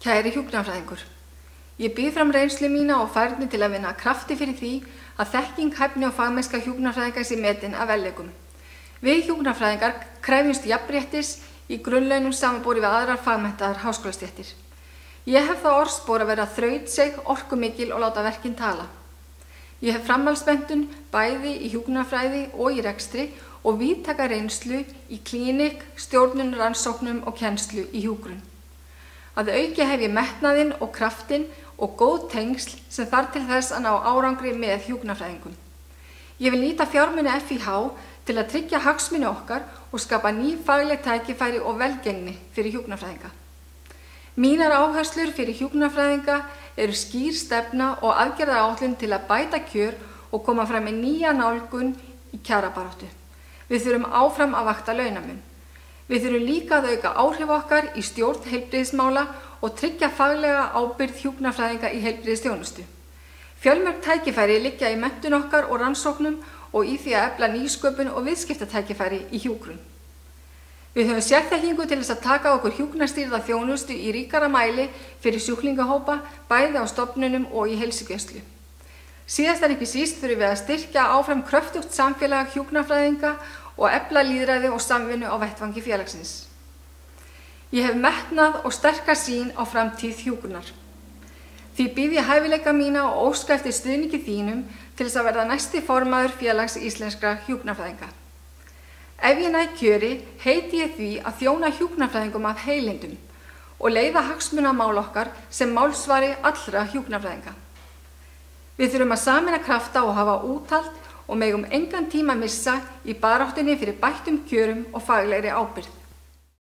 Kæri hjúkrunarfræðingur, ég býð fram reynslu mína og færni til að vinna krafti fyrir því að þekking, hæfni og fagmennska hjúkrunarfræðinga sé metin af velleikum. Við hjúkrunarfræðingar krefjumst jafnréttis í grunnlaunum samanborið við aðrar fagmenntaðar háskólastéttir. Ég hef það orðspor að vera þrautseig, orkumikil og láta verkin tala. Ég hef framhaldsmenntun bæði í hjúkrunarfræði og í rekstri og víðtæka reynslu í klíník, stjórnun, rannsóknum og kennslu í hjúkrun. Að auki hef ég metnaðinn og kraftinn og góð tengsl sem þarf til þess að ná árangri með hjúkrunarfræðingum. Ég vil nýta fjármuni FIH til að tryggja hagsmuni okkar og skapa ný fagleg tækifæri og velgengni fyrir hjúkrunarfræðinga. Mínar áherslur fyrir hjúkrunarfræðinga eru skýr stefna og aðgerðaáætlun til að bæta kjör og koma fram með nýja nálgun í kjarabaráttu. Við þurfum áfram að vakta launamun. Við þurfum líka að auka áhrif okkar í stjórn heilbrigðismála og tryggja faglega ábyrgð hjúkrunarfræðinga í heilbrigðisþjónustu. Fjölmörg tækifæri liggja í menntun okkar og rannsóknum og í því að efla nýsköpun og viðskiptatækifæri í hjúkrun. Við höfum sérþekkingu til þess að taka okkur hjúkrunarstýrða þjónustu í ríkara mæli fyrir sjúklingahópa, bæði á stofnunum og í heilsugæslu. Síðast en ekki síst þurfum við að styrkja áfram kröftugt samfélag hjúkrunarfræðinga og efla lýðræði og samvinnu á vettvangi félagsins. Ég hef metnað og sterka sýn á framtíð hjúkrunar. Því býð ég hæfileika mína og óska eftir stuðningi þínum til þess að verða næsti formaður félags íslenskra hjúkrunarfræðinga. Ef ég næ kjöri, heiti ég því að þjóna hjúkrunarfræðingum af heilindum og leiða hagsmunamál okkar sem málsvari allra hjúkrunarfræðinga. Við þurfum að sameina krafta og hafa úthald og megum engan tíma missa í baráttunni fyrir bættum kjörum og faglegri ábyrgð.